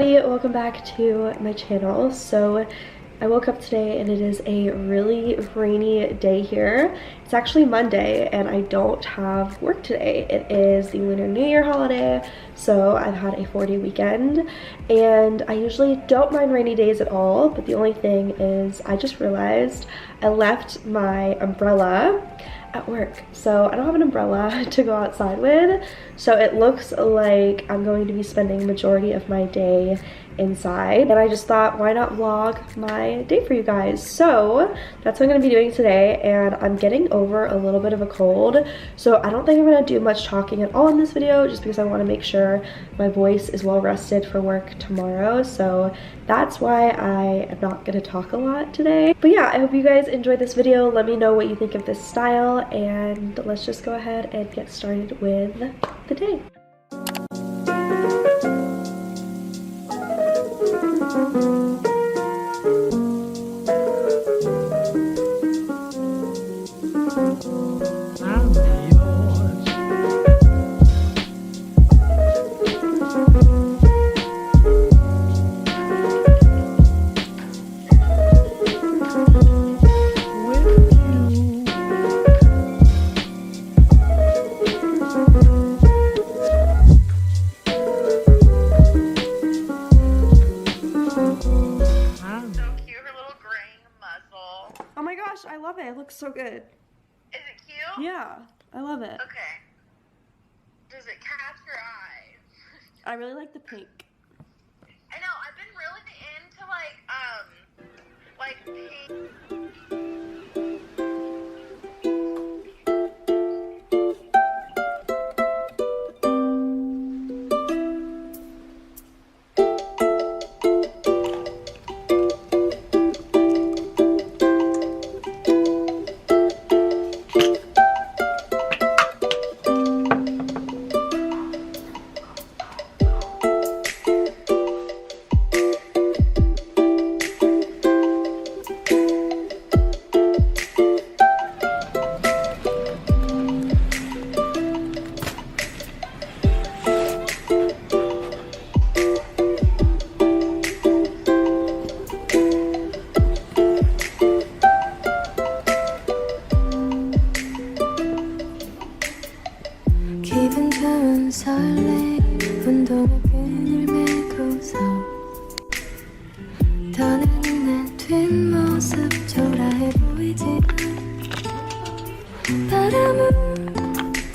everybody, welcome back to my channel. So I woke up today and it is a really rainy day here. It's actually Monday and I don't have work today. It is the Lunar New Year holiday, so I've had a 4-day weekend and I usually don't mind rainy days at all, but the only thing is I just realized I left my umbrella at work. So I don't have an umbrella to go outside with, so it looks like I'm going to be spending the majority of my day inside, and I just thought, why not vlog my day for you guys? So that's what I'm gonna be doing today, and I'm getting over a little bit of a cold, so I don't think I'm gonna do much talking at all in this video, just because I want to make sure my voice is well rested for work tomorrow. So that's why I am not gonna talk a lot today. But yeah, I hope you guys enjoyed this video. Let me know what you think of this style, and let's just go ahead and get started with the day. I love it. It looks so good. Is it cute? Yeah, I love it. Okay. Does it catch your eye? I really like the pink. I know. I've been really into pink. 기분 좋은 설레 운동의 끈을 메고서 떠나는 내 뒷모습 초라해 보이지 바람을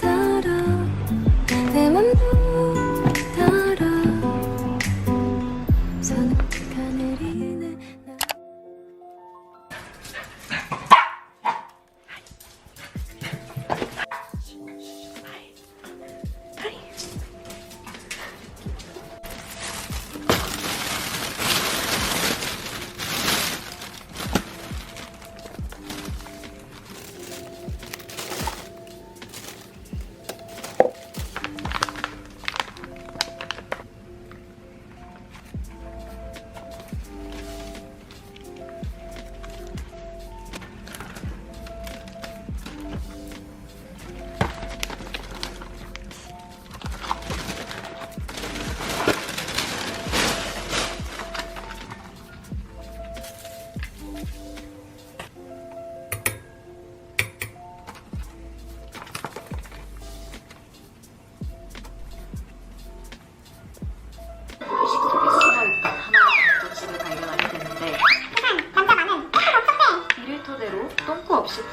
따라 내 맘도 따라 서늘가 내리는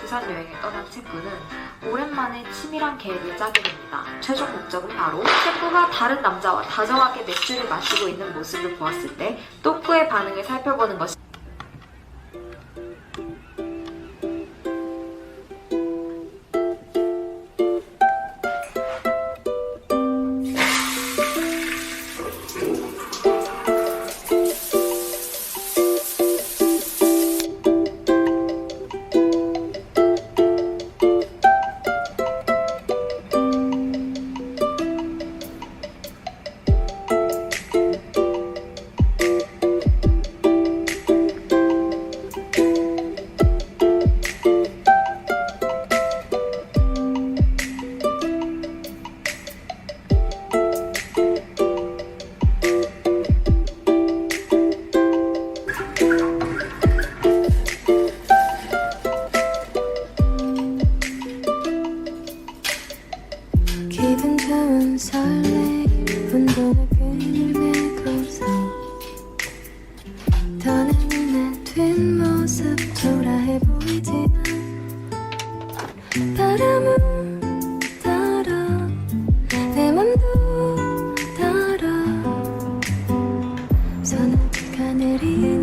부산 여행을 떠난 친구는 오랜만에 치밀한 계획을 짜게 됩니다. 최종 목적은 바로 친구가 다른 남자와 다정하게 맥주를 마시고 있는 모습을 보았을 때 또꾸의 반응을 살펴보는 것이 떠나는 내 뒷모습 초라해 보이지만 바람은 따라 내 맘도 따라 서늘하게 내리